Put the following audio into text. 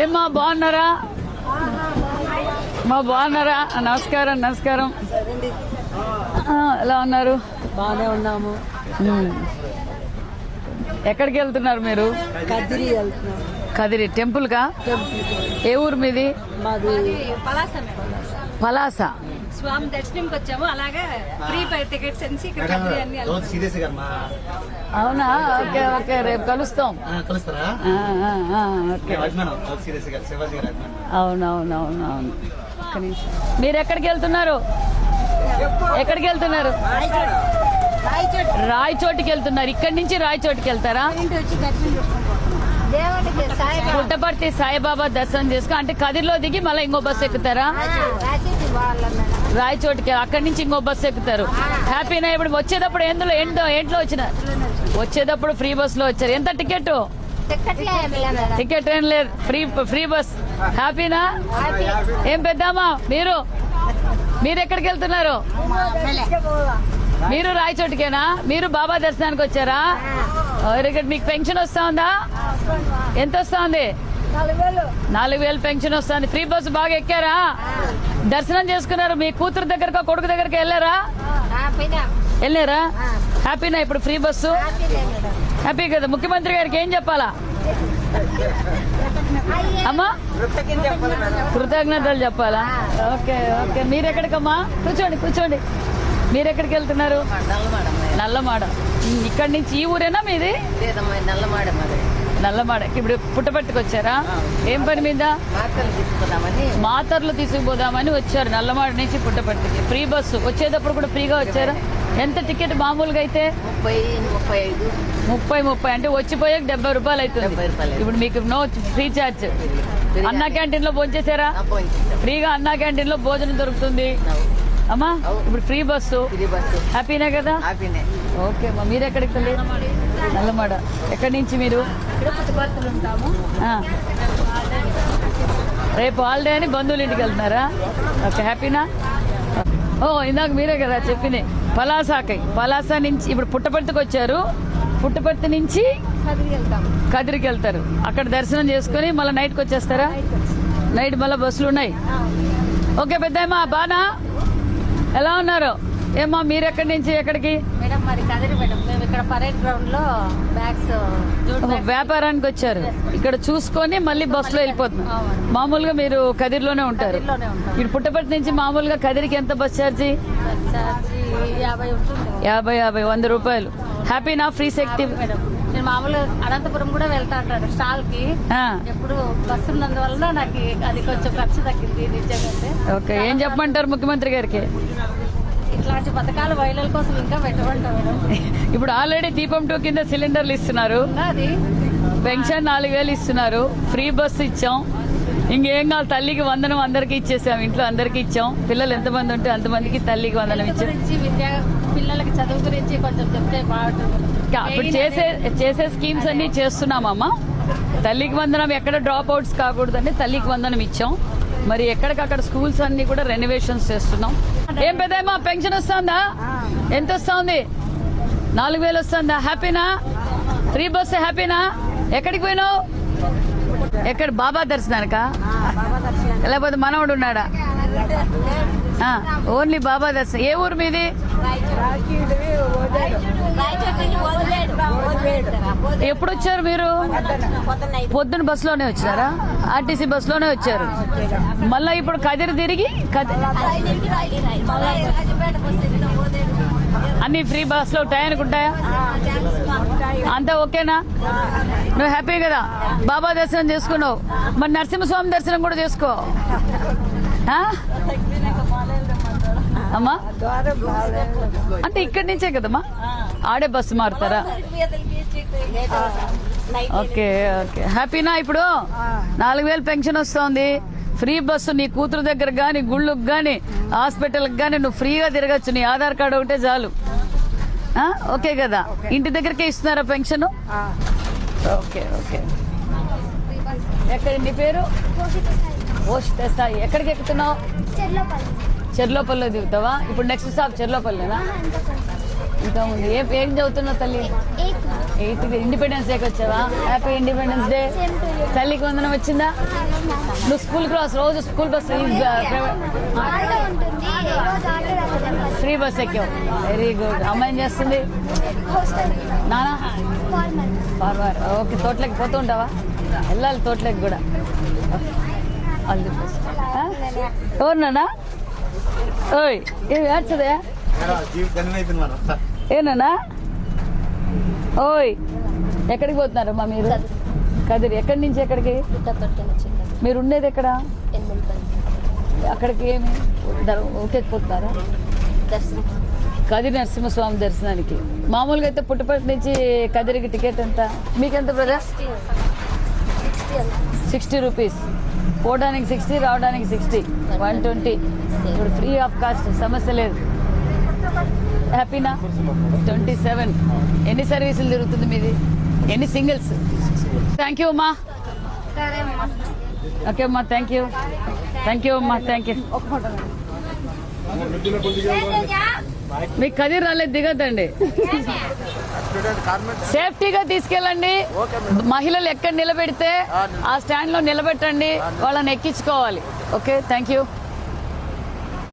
ఏమ్మా బాగున్నారా? మా బాగున్నారా? నమస్కారం నమస్కారం. ఎలా ఉన్నారు? బాగానే ఉన్నాము. ఎక్కడికి వెళ్తున్నారు మీరు? కదిరి వెళ్తున్నాము. కదిరి టెంపుల్ కా? ఏ ఊరు మీది? మాది పలాస. స్వామి దర్శనంకి వచ్చాము. అలాగే ఫ్రీ టికెట్స్ అని ఇక్కడ కదిరి అన్ని. అవునా? ఓకే ఓకే, రేపు కలుస్తాం. అవునవునవునవును. మీరు ఎక్కడికి వెళ్తున్నారు? ఎక్కడికి వెళ్తున్నారు? రాయచోటికి వెళ్తున్నారు. ఇక్కడి నుంచి రాయచోటికి వెళ్తారా? పుట్టపర్తి సాయిబాబా దర్శనం చేసుకో అంటే కదిరిలో దిగి మళ్ళీ ఇంకో బస్సు ఎక్కుతారా? రాయచోటికి అక్కడి నుంచి ఇంకో బస్సు ఎక్కుతారు. హ్యాపీనా? ఇప్పుడు వచ్చేటప్పుడు ఏంట్లో వచ్చిన? వచ్చేటప్పుడు ఫ్రీ బస్ లో వచ్చారు. ఎంత టికెట్? టికెట్ ఏం లేదు, ఫ్రీ బస్. హ్యాపీనా? ఏం పెద్దామా మీరు ఎక్కడికి వెళ్తున్నారు? మీరు రాయచోటికేనా? మీరు బాబా దర్శనానికి వచ్చారా? Very good. మీకు పెన్షన్ వస్తా ఉందా? ఎంత వస్తా ఉంది? 4,000 పెన్షన్ వస్తుంది. ఫ్రీ బస్సు బాగా ఎక్కారా? దర్శనం చేసుకున్నారు? మీ కూతురు దగ్గరకో కొడుకు దగ్గరకి వెళ్ళారా? హ్యాపీనా? ఇప్పుడు ఫ్రీ బస్సు హ్యాపీ కదా? ముఖ్యమంత్రి గారికి ఏం చెప్పాలా అమ్మా? కృతజ్ఞతలు చెప్పాలా? Okay okay. మీరెక్కడికమ్మా? కూర్చోండి. మీరెక్కడికి వెళ్తున్నారు? నల్లమాడ. ఇక్కడి నుంచి ఈ ఊరేనా మీది? నల్లమాడ. ఇప్పుడు పుట్టపర్తికి వచ్చారా? ఏం పని మీద? మాతర్లు తీసుకుపోదామని వచ్చారు. నల్లమాడ నుంచి పుట్టపర్తికి ఫ్రీ బస్సు. వచ్చేటప్పుడు కూడా ఫ్రీగా వచ్చారా? ఎంత టికెట్ మామూలుగా అయితే? 30 అంటే వచ్చిపోయాక 70 రూపాయలు అవుతుంది. ఇప్పుడు మీకు నో ఫ్రీ ఛార్జ్. అన్నా క్యాంటీన్ లో భోంచేసారా? ఫ్రీగా అన్నా క్యాంటీన్ లో భోజనం దొరుకుతుంది అమ్మా. ఇప్పుడు ఫ్రీ బస్సు. హ్యాపీనే కదా? ఓకే అమ్మా. మీరు ఎక్కడికి వెళ్ళి? నల్లమాడ. ఎక్కడి నుంచి మీరు? రేపు హాలిడే అని బంధువుల ఇంటికి వెళ్తున్నారా? ఓకే. హ్యాపీనా? ఇందాక మీరే కదా చెప్పింది. పలాస నుంచి ఇప్పుడు పుట్టపర్తికి వచ్చారు. పుట్టపర్తి నుంచి కదిరికి వెళ్తారు. అక్కడ దర్శనం చేసుకుని మళ్ళీ నైట్కి వచ్చేస్తారా? నైట్ మళ్ళీ బస్సులు ఉన్నాయి. ఓకే పెద్దమ్మా, బానా? ఎలా ఉన్నారు? ఏమ్మా మీరు ఎక్కడి నుంచి ఎక్కడికి? మేడం మరి కదిరి మేడం. మేము ఇక్కడ పరేడ్ గ్రౌండ్ లో బ్యాగ్స్ వ్యాపారానికి వచ్చారు. ఇక్కడ చూసుకొని మళ్ళీ బస్సులో వెళ్ళిపోతున్నారు. మామూలుగా మీరు కదిరిలోనే ఉంటారు. ఇప్పుడు పుట్టపర్తి నుంచి మామూలుగా కదిరికి ఎంత బస్ ఛార్జీ? 50 100 రూపాయలు. హ్యాపీనా? ఫ్రీ శక్తి మేడం. నేను మామూలుగా అనంతపురం కూడా వెళ్తా ఉంటాను స్టాల్ కి. ఎప్పుడు బస్సు ఉన్నందువల్ల నాకు అది కొంచెం ఖర్చు తగ్గింది నిజంగా. ఓకే. ఏం చెప్పమంటారు ముఖ్యమంత్రి గారికి? ఇట్లాంటి పథకాలు మహిళల కోసం ఇంకా పెట్టమంటారు. ఇప్పుడు ఆల్రెడీ దీపం 2 కింద సిలిండర్లు ఇస్తున్నారు. పెన్షన్ 4,000 ఇస్తున్నారు. ఫ్రీ బస్సు ఇచ్చాం. ఇంకేం కావాలి? తల్లికి వందనం అందరికి ఇచ్చేసాం. ఇంట్లో అందరికి ఇచ్చాం. పిల్లలు ఎంతమంది ఉంటే అంతమందికి తల్లికి వందనం ఇచ్చాం. పిల్లలకి చదువు గురించి కొంచెం చెప్తే బాగుంటుంది. ఇప్పుడు చేసే స్కీమ్స్ అన్ని చేస్తున్నామమ్మా. తల్లికి వందనం ఎక్కడ డ్రాప్ అవుట్స్ కాకూడదని తల్లికి వందనం ఇచ్చాం. మరి ఎక్కడికక్కడ స్కూల్స్ అన్ని కూడా రెనోవేషన్స్ చేస్తున్నాం. ఏం పెద్దమ్మా పెన్షన్ వస్తుందా? ఎంత వస్తుంది? 4,000 వస్తుందా? హ్యాపీనా? ఫ్రీ బస్ హ్యాపీనా? ఎక్కడికి పోయినావు? ఎక్కడ? బాబా దర్శనానికా? లేకపోతే మనవడు ఉన్నాడా? ఓన్లీ బాబా దర్శనం. ఏ ఊరు మీది? ఎప్పుడు వచ్చారు మీరు? పొద్దున్న బస్సులోనే వచ్చారా? ఆర్టీసీ బస్సులోనే వచ్చారు. మళ్ళా ఇప్పుడు కదిరి తిరిగి అన్ని ఫ్రీ బస్సులో టైంకి ఉంటాయా? అంతా ఓకేనా? నువ్వు హ్యాపీ కదా? బాబా దర్శనం చేసుకున్నావు. మరి నరసింహస్వామి దర్శనం కూడా చేసుకో అమ్మా. అంటే ఇక్కడి నుంచే కదమ్మా? ఆడే బస్సు మారుతారా? Okay okay. హ్యాపీనా? ఇప్పుడు 4,000 పెన్షన్ వస్తుంది. Free bus. నీ కూతురు దగ్గర గాని, గుళ్ళకు గాని, హాస్పిటల్కి గాని నువ్వు ఫ్రీగా తిరగచ్చు. నీ ఆధార్ కార్డు ఒకటే చాలు. ఓకే కదా? ఇంటి దగ్గరకే ఇస్తున్నారా పెన్షన్? Okay okay. ఎక్కడ నీ పేరు? ఓషిత సాయి. ఎక్కడికి ఎక్కుతున్నావు? చెర్లోపల్లిలో దిగుతావా? ఇప్పుడు నెక్స్ట్ స్టాప్ చెర్లోపల్లినా? ఇంకా ఉంది. ఏం చదువుతున్నావు తల్లి? 8th ఇండిపెండెన్స్ డేకి వచ్చావా? Happy independence day. తల్లికి వందనం వచ్చిందా? నువ్వు స్కూల్కి రోజు స్కూల్ బస్ ఫ్రీ బస్ ఎక్కావు. Very good. అమ్మ ఏం చేస్తుంది? నానా ఫార్మర్. ఓకే. తోటలోకి పోతూ ఉంటావా? వెళ్ళాలి తోటలోకి కూడా. All the best. ఎవరినా? ఓయ్ ఏమి ఏడ్చదే? ఏనా? ఓయ్ ఎక్కడికి పోతున్నారమ్మా మీరు? కదిరి. ఎక్కడి నుంచి ఎక్కడికి? మీరు ఉండేది ఎక్కడ? అక్కడికి ఏమి ఊకెత్తిపోతున్నారా? కదిరి నరసింహస్వామి దర్శనానికి. మామూలుగా అయితే పుట్టపర్తి నుంచి కదిరికి టికెట్ ఎంత? మీకెంత బ్రదర్? 60 రూపీస్. పోవడానికి 60, రావడానికి 60, 120. ఇప్పుడు ఫ్రీ ఆఫ్ కాస్ట్, సమస్య లేదు. హ్యాపీనా? 27. ఎన్ని సర్వీసులు తిరుగుతుంది మీది? ఎన్ని సింగిల్స్? థ్యాంక్ యూ అమ్మా. ఓకే అమ్మా, థ్యాంక్ యూ. థ్యాంక్ యూ అమ్మా, థ్యాంక్ యూ. మీకు కదిరి రాలేదు, దిగద్దండి. సేఫ్టీగా తీసుకెళ్ళండి. మహిళలు ఎక్కడ నిలబెడితే ఆ స్టాండ్ లో నిలబెట్టండి, వాళ్ళని ఎక్కించుకోవాలి. Okay, thank you.